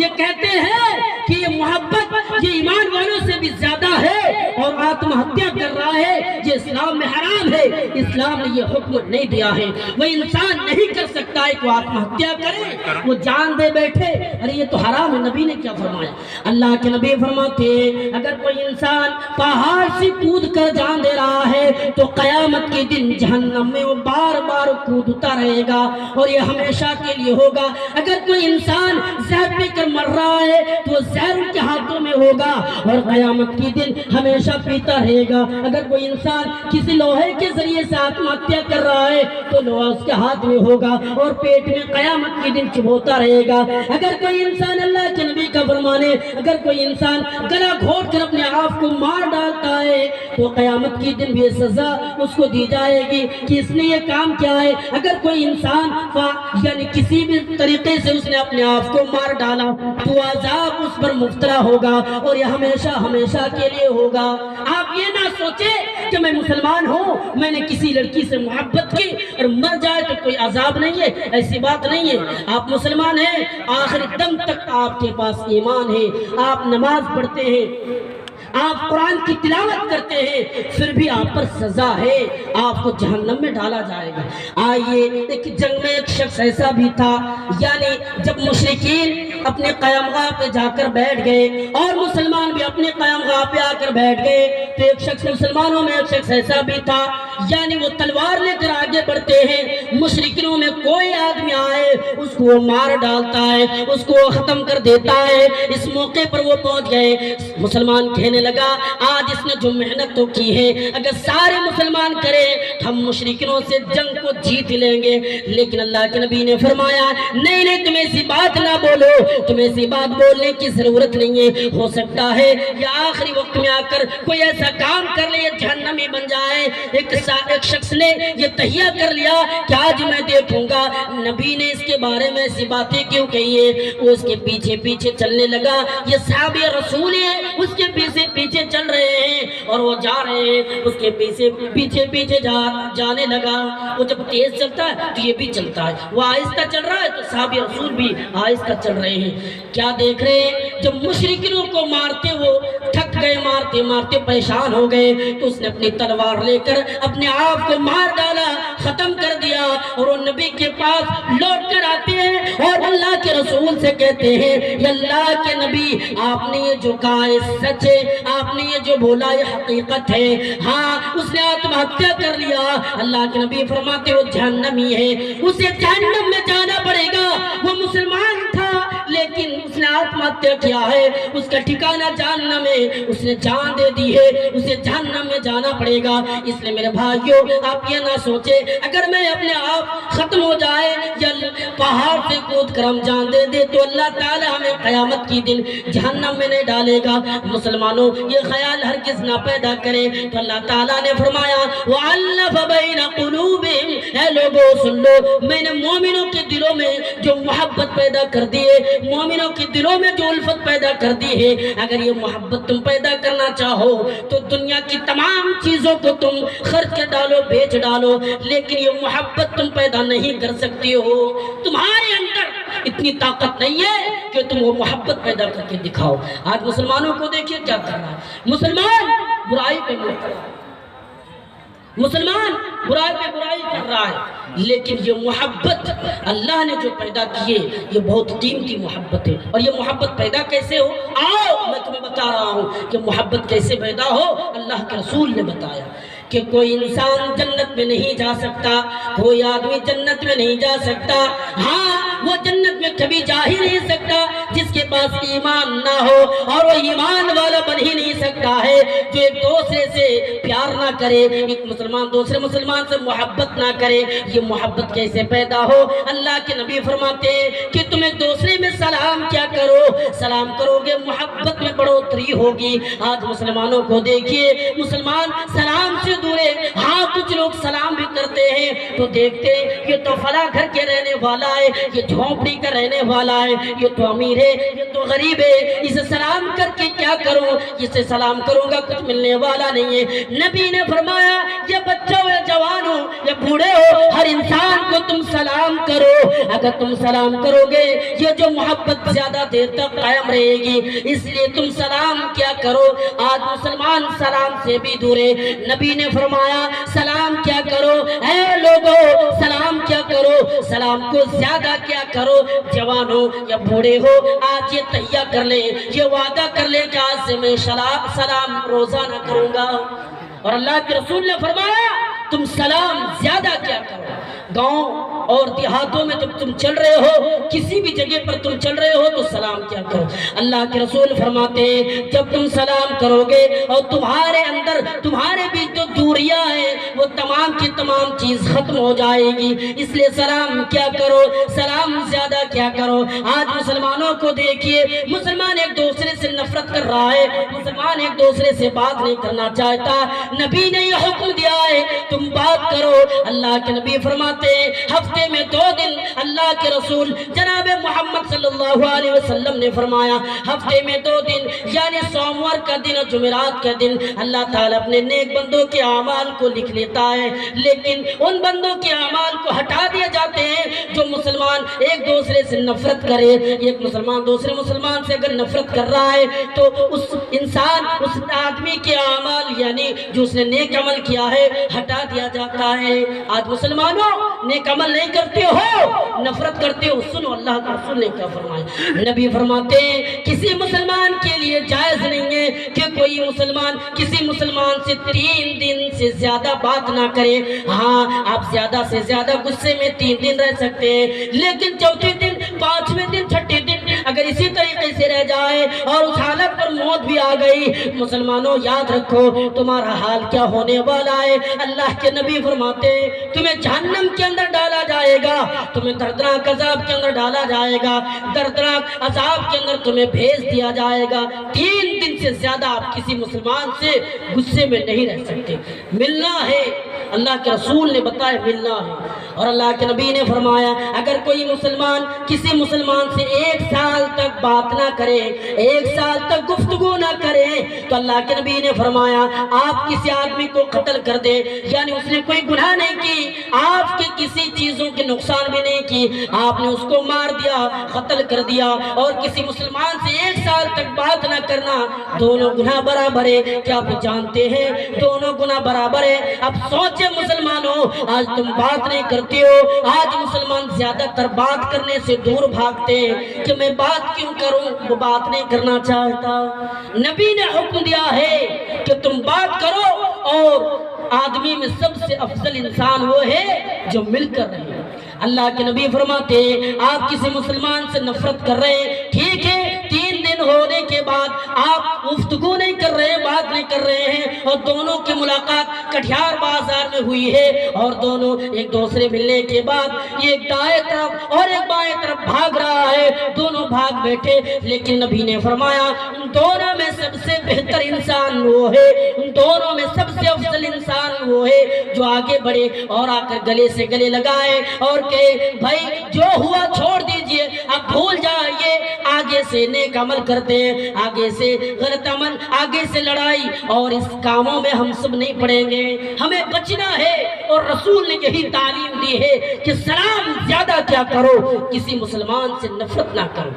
یہ کہتے ہیں کہ یہ محبت یہ ایمان والوں سے بھی زیادہ ہے، اور آتم ہتیا کر رہا ہے یہ اسلام میں حرام ہے، اسلام نے یہ حکم نہیں دیا ہے۔ وہ انسان نہیں کر سکتا ہے کہ وہ آتم ہتیا کرے، وہ جان دے بیٹھے، ارے یہ تو حرام ہے۔ نبی نے کیا فرمایا؟ اللہ کے نبی فرماتے ہیں اگر کوئی انسان پہاڑ سے کود کر جان دے رہا ہے تو قیامت کے دن جہنم میں وہ بار بار کودتا رہے گا، اور یہ ہمیشہ کے لیے ہوگا۔ اگر کوئی انسان زہر پی کر مر رہا ہے تو وہ زہر ان کے ہاتھوں میں ہوگا اور قیامت کے دن ہمیشہ پیتا رہے گا۔ اگر کوئی انسان کسی لوہے کے ذریعے سے آتم ہتیا کر رہا ہے تو لوہا اس کے ہاتھ میں ہوگا اور پیٹ میں قیامت کے دن چبھوتا رہے گا۔ اگر کوئی انسان، اللہ کے نبی کا فرمان ہے، اگر کوئی انسان گلا گھونٹ کر اپنے آپ کو مار ڈالتا ہے تو قیامت کے دن بھی سزا اس کو دی جائے گی کہ اس نے یہ کام کیا ہے۔ اگر کوئی انسان یعنی کسی بھی طریقے سے اس نے اپنے آپ کو مار ڈالا تو عذاب اس پر مبتلا ہوگا اور یہ ہمیشہ ہمیشہ کے لیے ہوگا۔ آپ یہ نہ سوچیں کہ میں مسلمان ہوں، میں نے کسی لڑکی سے محبت کی اور مر جائے تو کوئی عذاب نہیں ہے، ایسی بات نہیں ہے۔ آپ مسلمان ہیں، آخر دم تک آپ کے پاس ایمان ہے، آپ نماز پڑھتے ہیں، آپ قرآن کی تلاوت کرتے ہیں، پھر بھی آپ پر سزا ہے، آپ کو جہنم میں ڈالا جائے گا۔ آئیے، ایک جنگ میں ایک شخص ایسا بھی تھا، یعنی جب مشرکین اپنے قیام گاہ پہ جا کر بیٹھ گئے اور مسلمان بھی اپنے قیام گاہ پہ آ کر بیٹھ گئے تو ایک شخص، مسلمانوں میں ایک شخص ایسا بھی تھا، یعنی وہ تلوار لے کر آگے بڑھتے ہیں، مشرکینوں میں کوئی آدمی آئے اس کو وہ مار ڈالتا ہے، اس کو وہ ختم کر دیتا ہے۔ اس موقع پر وہ پہنچ گئے، مسلمان کہنے لگا آج اس نے جو محنت تو کی ہے، اگر سارے مسلمان کریں تو ہم مشرکینوں سے جنگ کو جیت لیں گے، لیکن اللہ کے نبی نے فرمایا نہیں نہیں، تم ایسی بات نہ بولو، تم ایسی بات بولنے کی ضرورت نہیں ہے، ہو سکتا ہے یا آخری وقت میں آ کر کوئی ایسا کام کر لے جہنمی بن جائے۔ ایک شخص نے یہ تہیہ کر لیا کہ آج میں دیکھوں گا نبی نے اس کے بارے میں ایسی باتیں کیوں کہی ہے۔ وہ اس کے پیچھے پیچھے چلنے لگا، یہ صحابی رسول ہے، اس کے پیچھے چل رہے ہیں اور وہ جا رہے ہیں، اس کے پیچھے جانے لگا۔ وہ جب تیز چلتا ہے تو یہ بھی چلتا ہے، وہ آہستہ چل رہا ہے تو صحابی رسول بھی آہستہ چل رہے ہیں۔ کیا دیکھ رہے ہیں؟ جب مشرکینوں کو مارتے وہ تھک گئے، مارتے مارتے پریشان ہو گئے تو اس نے اپنی تلوار لے کر اپنے آپ کو مار ڈالا، ختم کر دیا، اور وہ نبی کے پاس لوٹ کر آتے ہیں اور اللہ کے رسول سے کہتے ہیں یا اللہ کے نبی، آپ نے یہ جو کہا ہے سچ ہے، آپ نے یہ جو بولا یہ حقیقت ہے، ہاں اس نے آتم ہتیا کر لیا۔ اللہ کے نبی فرماتے وہ جہنمی ہے، اسے جہنم میں جانا پڑے گا۔ وہ مسلمان تھا لیکن اس نے آتم ہتیا کیا ہے، اس کا ٹھکانہ جہنم ہے، اس نے جان دے دی ہے، اسے جہنم میں جانا پڑے گا۔ اس لیے میرے بھائیوں، آپ یہ نہ سوچے اگر میں اپنے آپ ختم ہو جائے یا پہاڑ سے کود کر ہم جان دے دے تو اللہ تعالی ہمیں قیامت کی دن جہنم میں نہیں ڈالے گا۔ مسلمانوں یہ خیال ہرگز نہ پیدا کریں۔ تو اللہ تعالیٰ نے فرمایا وَأَلَّفَ بَيْنَ قُلُوبِهِمْ، اے لوگوں سن لو، میں نے مومنوں کے دلوں میں جو محبت پیدا کر دی ہے، مومنوں کے دلوں میں جو الفت پیدا کر دی ہے، اگر یہ محبت تم پیدا کرنا چاہو تو دنیا کی تمام چیزوں کو تم خرچ کر ڈالو، بیچ ڈالو، لیکن یہ محبت تم پیدا نہیں کر سکتی ہو۔ تمہارے اندر اتنی طاقت نہیں ہے کہ تم وہ محبت پیدا کر کے دکھاؤ۔ آج مسلمانوں کو دیکھیے کیا کر رہا ہے، مسلمان برائی پہ مڑتا ہے، مسلمان برائی پہ برائی کر رہا ہے، لیکن یہ محبت اللہ نے جو پیدا کی ہے یہ بہت قیمتی محبت ہے۔ اور یہ محبت پیدا کیسے ہو؟ آؤ میں تمہیں بتا رہا ہوں کہ محبت کیسے پیدا ہو۔ اللہ کے رسول نے بتایا کہ کوئی انسان جنت میں نہیں جا سکتا، کوئی آدمی جنت میں نہیں جا سکتا، ہاں وہ جنت میں کبھی جا ہی نہیں سکتا جس کے پاس ایمان نہ ہو، اور وہ ایمان والا بن ہی نہیں سکتا ہے جو ایک دوسرے سے پیار نہ کرے، ایک مسلمان دوسرے مسلمان سے محبت نہ کرے۔ یہ محبت کیسے پیدا ہو؟ اللہ کے نبی فرماتے ہیں کہ تم ایک دوسرے میں سلام کیا کرو، سلام کرو گے محبت میں بڑھوتری ہوگی۔ آج مسلمانوں کو دیکھیے، مسلمان سلام سے دور ہے، ہاں کچھ لوگ سلام بھی کرتے ہیں تو دیکھتے ہیں یہ تو فلاں گھر کے رہنے والا ہے، یہ جھونپڑی کا رہنے والا ہے، یہ تو امیر ہے، یہ تو غریب ہے، اسے سلام کر کے کیا کروں، اسے سلام کروں گا کچھ ملنے والا نہیں ہے۔ نبی نے فرمایا یہ بچہ ہو یا جوان ہو یا بوڑھے ہو، ہر انسان کو تم سلام کرو۔ اگر تم سلام کرو گے یہ جو محبت زیادہ دیر تک قائم رہے گی، اس لیے تم سلام کیا کرو۔ آج مسلمان سلام سے بھی دور ہے۔ نبی نے فرمایا سلام کیا کرو، اے لوگو سلام کیا کرو، سلام کو زیادہ کیا کرو۔ جوان ہو یا بوڑھے ہو، آج یہ تہیہ کر لیں، یہ وعدہ کر لیں کہ آج سے میں سلام روزانہ کروں گا۔ اور اللہ کے رسول نے فرمایا تم سلام زیادہ کیا کرو۔ گاؤں اور دیہاتوں میں جب تم چل رہے ہو، کسی بھی جگہ پر تم چل رہے ہو تو سلام کیا کرو۔ اللہ کے رسول فرماتے ہیں جب تم سلام کرو گے اور تمہارے اندر تمہارے بیچ جو دوریاں ہیں وہ تمام کی تمام چیز ختم ہو جائے گی۔ اس لیے سلام کیا کرو، سلام زیادہ کیا کرو۔ آج مسلمانوں کو دیکھیے، مسلمان ایک دوسرے سے نفرت کر رہا ہے، مسلمان ایک دوسرے سے بات نہیں کرنا چاہتا۔ نبی نے یہ حکم دیا ہے تم بات کرو۔ اللہ کے نبی فرماتے ہیں ہفتے میں 2 دن، اللہ کے رسول جناب محمد صلی اللہ علیہ وسلم نے فرمایا ہفتے میں 2 دن یعنی سوموار کا دن اور جمعرات کا دن اللہ تعالیٰ اپنے نیک بندوں کے اعمال کو لکھ لیتا ہے، لیکن ان بندوں کے اعمال کو ہٹا دیے جاتے ہیں جو مسلمان ایک دوسرے سے نفرت کرے۔ ایک مسلمان دوسرے مسلمان سے اگر نفرت کر رہا ہے تو اس انسان اس آدمی کے اعمال یعنی جو اس نے نیک عمل کیا ہے ہٹا دیا جاتا ہے۔ آج مسلمانوں نیک عمل نہیں کرتے ہو، نفرت کرتے ہو۔ سنو اللہ کا رسول نے کیا فرمایا۔ نبی فرماتے ہیں کسی مسلمان کے لیے جائز نہیں ہے کہ کوئی مسلمان کسی مسلمان سے 3 دن سے زیادہ بات نہ کرے۔ ہاں آپ زیادہ سے زیادہ غصے میں 3 دن رہ سکتے ہیں، لیکن چوتھے دن، 5ویں دن، 6ٹھے دن اگر اسی طریقے سے رہ جائے اور اس حالت پر موت بھی آ گئی، مسلمانوں یاد رکھو تمہارا حال کیا ہونے والا ہے۔ اللہ کے نبی فرماتے ہیں تمہیں جہنم کے اندر ڈالا جائے گا، تمہیں دردناک عذاب کے اندر ڈالا جائے گا، دردناک عذاب کے اندر تمہیں بھیج دیا جائے گا۔ 3 دن سے زیادہ آپ کسی مسلمان سے غصے میں نہیں رہ سکتے۔ ملنا ہے، اللہ کے رسول نے بتایا ملنا ہے۔ اور اللہ کے نبی نے فرمایا اگر کوئی مسلمان کسی مسلمان سے 1 سال تک بات نہ کرے، 1 سال تک گفتگو نہ کرے، تو اللہ کے نبی نے فرمایا آپ کسی آدمی کو قتل کر دیں، یعنی اس نے کوئی گناہ نہیں کی، آپ کے کسی چیزوں کے نقصان بھی نہیں کی، آپ نے اس کو مار دیا، قتل کر دیا، اور کسی مسلمان سے 1 سال تک بات نہ کرنا، دونوں گناہ برابر ہے۔ کیا آپ جانتے ہیں دونوں گناہ برابر ہے؟ اب سوچے مسلمانوں، آج تم بات نہیں کرتے ہو، آج مسلمان زیادہ تر بات کرنے سے دور بھاگتے ہیں کہ میں بات کیوں کروں، وہ بات نہیں کرنا چاہتا۔ نبی نے حکم دیا ہے کہ تم بات کرو، اور آدمی میں سب سے افضل انسان وہ ہے جو مل کر رہے۔ اللہ کے نبی فرماتے ہیں آپ کسی مسلمان سے نفرت کر رہے ہیں، ٹھیک ہے، 3 دن ہونے کے بعد آپ گفتگو نہیں کر رہے ہیں، بات نہیں کر رہے ہیں، اور دونوں کی ملاقات کٹھیار بازار میں ہوئی ہے، اور دونوں ایک دوسرے ملنے کے بعد ایک دائیں طرف اور ایک بائیں طرف بھاگ رہا ہے، دونوں بھاگ بیٹھے، لیکن نبی نے فرمایا ان دونوں میں سب سے بہتر انسان وہ ہے، ان دونوں میں سب سے افضل انسان وہ ہے جو آگے بڑھے اور آ کر گلے سے گلے لگائے اور کہ بھائی جو ہوا چھوڑ دیجئے، اب بھول جائیے، آگے سے نیک عمل کرتے ہیں، آگے سے غلط عمل، آگے سے لڑائی، اور اس کاموں میں ہم سب نہیں پڑیں گے، ہمیں بچنا ہے۔ اور رسول نے یہی تعلیم دی ہے کہ سلام زیادہ کیا کرو، کسی مسلمان سے نفرت نہ کرو،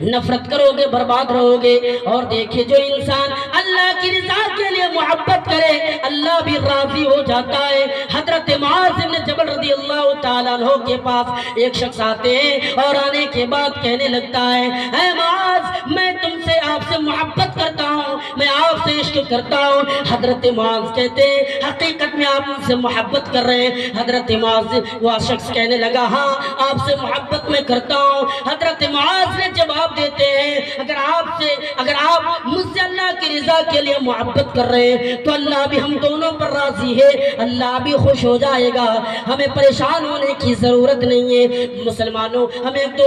نفرت کرو گے برباد رہو گے۔ اور دیکھیں جو انسان اللہ کی رضا کے لیے محبت کرے اللہ بھی راضی ہو جاتا ہے۔ حضرت معاذ بن جبل رضی اللہ تعالیٰ عنہ کے پاس ایک شخص آتے ہیں اور آنے کے بعد کہنے لگتا ہے اے معاذ میں تم سے آپ سے محبت کرتا ہوں، میں آپ سے عشق کرتا ہوں۔ حضرت معاذ کہتے ہیں حقیقت میں آپ مجھ سے محبت کر رہے ہیں؟ حضرت معاذ وہ شخص کہنے لگا ہاں آپ سے محبت میں کرتا ہوں۔ حضرت معاذ نے جواب دیتے ہیں اگر آپ مجھ سے اللہ کی رضا کے لیے محبت کر رہے ہیں تو اللہ بھی ہم دونوں پر راضی ہے، اللہ بھی خوش ہو جائے گا، ہمیں پریشان ہونے کی ضرورت نہیں ہے۔ مسلمانوں ہمیں ایک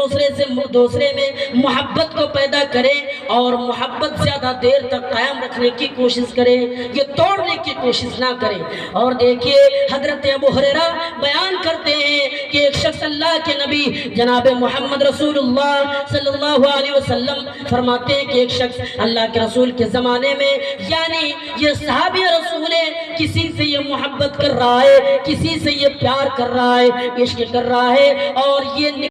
دوسرے میں محبت کو پیدا کریں، اور محبت زیادہ دیر تک قائم رکھنے کی کوشش کرے، یہ توڑنے کی کوشش نہ کرے۔ اور دیکھیے حضرت ابو ہریرہ بیان کرتے ہیں کہ ایک شخص اللہ کے نبی جناب محمد رسول اللہ صلی اللہ علیہ وسلم فرماتے ہیں کہ ایک شخص اللہ کے رسول کے زمانے میں، یعنی یہ صحابی رسول ہے، کسی سے یہ محبت کر رہا ہے، کسی سے یہ پیار کر رہا ہے، عشق کر رہا ہے، اور یہ